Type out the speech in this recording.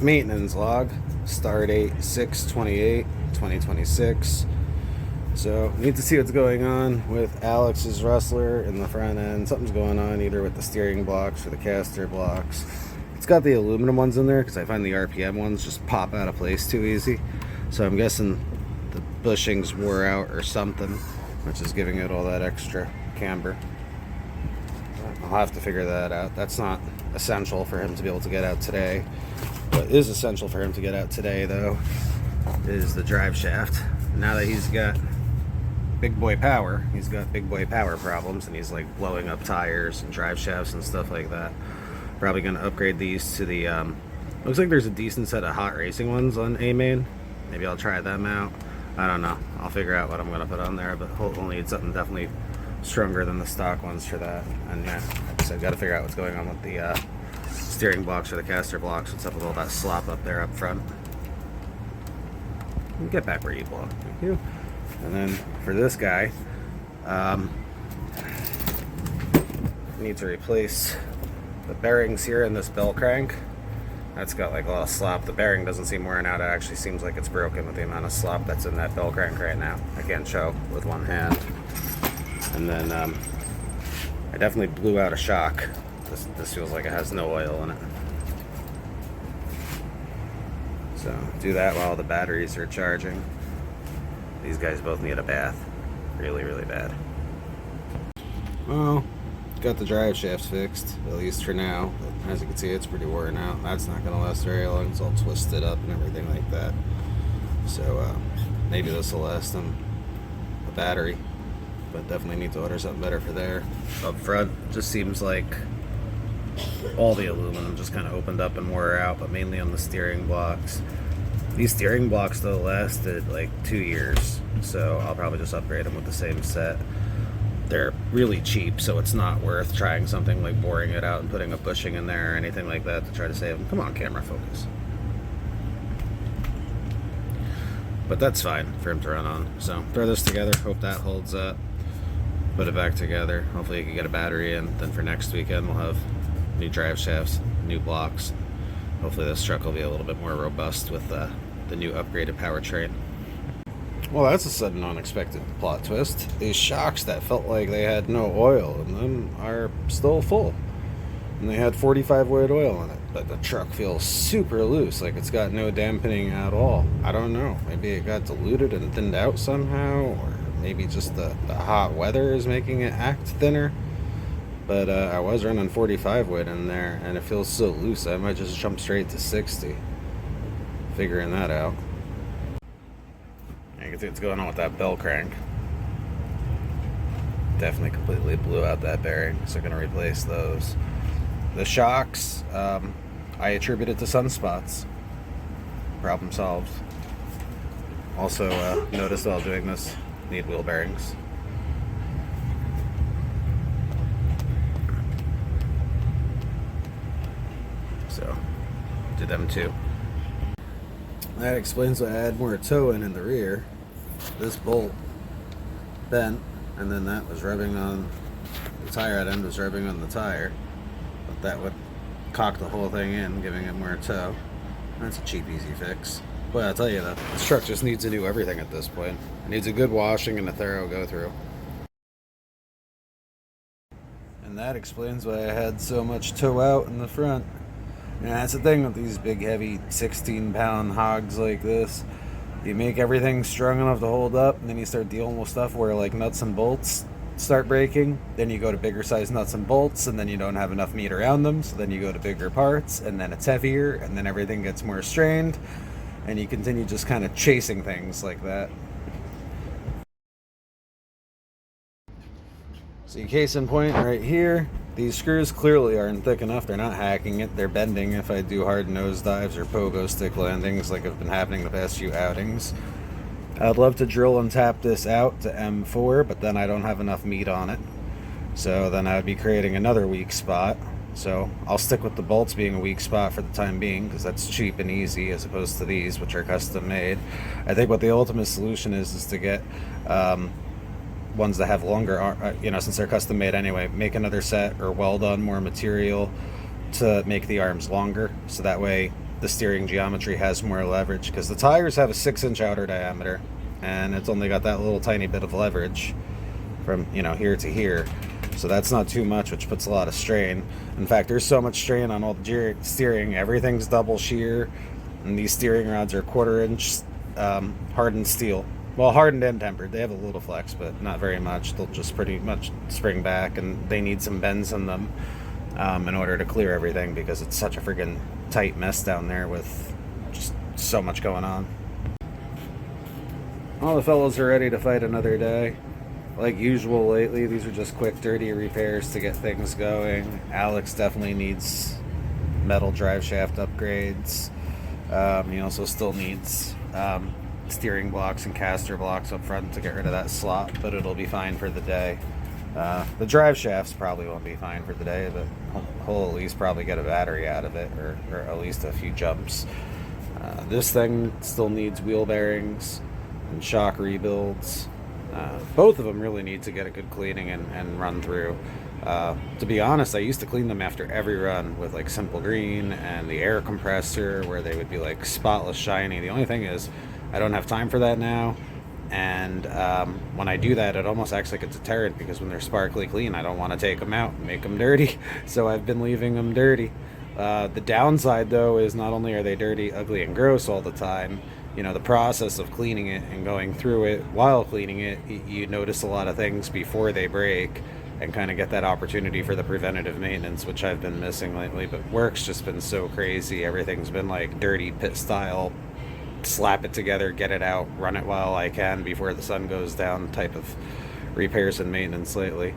maintenance log, start date 6/28/2026. So need to see what's going on with Alex's Rustler in the front end. Something's going on either with the steering blocks or the caster blocks. It's got the aluminum ones in there because I find the RPM ones just pop out of place too easy. So I'm guessing the bushings wore out or something, which is giving it all that extra camber. I'll have to figure that out. That's not essential for him to be able to get out today. What is essential for him to get out today, though, is the drive shaft. Now that he's got big boy power, he's got big boy power problems, and he's like blowing up tires and drive shafts and stuff like that. Probably going to upgrade these to the, looks like there's a decent set of hot racing ones on A-Main. Maybe I'll try them out. I don't know. I'll figure out what I'm going to put on there, but we'll need something definitely stronger than the stock ones for that. And yeah, like I said, got to figure out what's going on with the steering blocks or the caster blocks. What's up with all that slop up there up front? Get back where you belong. Thank you. And then for this guy, need to replace the bearings here in this bell crank. That's got like a lot of slop. The bearing doesn't seem worn out. It actually seems like it's broken with the amount of slop that's in that bell crank right now. I can't show with one hand. And then I definitely blew out a shock. This feels like it has no oil in it. So do that while the batteries are charging. These guys both need a bath. Really, really bad. Well, got the drive shafts fixed, at least for now. But as you can see, it's pretty worn out. That's not going to last very long. It's all twisted up and everything like that. So maybe this will last them a battery. But definitely need to order something better for there. Up front, just seems like all the aluminum just kind of opened up and wore out, but mainly on the steering blocks. These steering blocks though lasted like 2 years, so I'll probably just upgrade them with the same set. They're really cheap, so it's not worth trying something like boring it out and putting a bushing in there or anything like that to try to save them. Come on, camera, focus. But that's fine for him to run on. So throw this together, hope that holds up. Put it back together. Hopefully you can get a battery in. Then for next weekend we'll have new drive shafts, new blocks. Hopefully this truck will be a little bit more robust with the new upgraded powertrain. Well, that's a sudden unexpected plot twist. These shocks that felt like they had no oil in them are still full. And they had 45 weight oil in it. But the truck feels super loose, like it's got no dampening at all. I don't know. Maybe it got diluted and thinned out somehow, or maybe just the hot weather is making it act thinner. But I was running 45 weight in there, and it feels so loose I might just jump straight to 60. Figuring that out. You can see what's going on with that bell crank. Definitely completely blew out that bearing, so I'm going to replace those. The shocks, I attribute it to sunspots. Problem solved. Also, noticed while doing this, need wheel bearings. So, did them too. That explains why I had more toe in the rear. This bolt bent, and then that was rubbing on the tire head end was rubbing on the tire. But that would cock the whole thing in, giving it more toe. That's a cheap, easy fix. But I'll tell you though, this truck just needs to do everything at this point. It needs a good washing and a thorough go through. And that explains why I had so much toe out in the front. And that's the thing with these big, heavy 16-pound hogs like this. You make everything strong enough to hold up, and then you start dealing with stuff where like nuts and bolts start breaking. Then you go to bigger size nuts and bolts, and then you don't have enough meat around them, so then you go to bigger parts, and then it's heavier, and then everything gets more strained, and you continue just kind of chasing things like that. So case in point right here, these screws clearly aren't thick enough. They're not hacking it, they're bending if I do hard nose dives or pogo stick landings like have been happening the past few outings. I'd love to drill and tap this out to M4, but then I don't have enough meat on it. So then I would be creating another weak spot. So I'll stick with the bolts being a weak spot for the time being, because that's cheap and easy as opposed to these, which are custom made. I think what the ultimate solution is to get ones that have longer, since they're custom made anyway, make another set or weld on more material to make the arms longer, so that way the steering geometry has more leverage, because the tires have a 6-inch outer diameter, and it's only got that little tiny bit of leverage from, you know, here to here. So that's not too much, which puts a lot of strain. In fact, there's so much strain on all the steering, everything's double shear, and these steering rods are 1/4-inch hardened steel. Well, hardened and tempered. They have a little flex, but not very much. They'll just pretty much spring back, and they need some bends in them in order to clear everything, because it's such a friggin' tight mess down there with just so much going on. All the fellows are ready to fight another day. Like usual lately, these are just quick, dirty repairs to get things going. Alex definitely needs metal drive shaft upgrades. He also still needs steering blocks and caster blocks up front to get rid of that slop, but it'll be fine for the day. The drive shafts probably won't be fine for the day, but he'll at least probably get a battery out of it, or at least a few jumps. This thing still needs wheel bearings and shock rebuilds. Both of them really need to get a good cleaning and run through. To be honest, I used to clean them after every run with like Simple Green and the air compressor, where they would be like spotless shiny. The only thing is I don't have time for that now, and when I do that, it almost acts like a deterrent, because when they're sparkly clean, I don't want to take them out and make them dirty. So I've been leaving them dirty. The downside, though, is not only are they dirty, ugly, and gross all the time, you know, the process of cleaning it and going through it while cleaning it, you notice a lot of things before they break, and kind of get that opportunity for the preventative maintenance, which I've been missing lately. But work's just been so crazy. Everything's been like dirty pit style, slap it together, get it out, run it while I can before the sun goes down type of repairs and maintenance lately.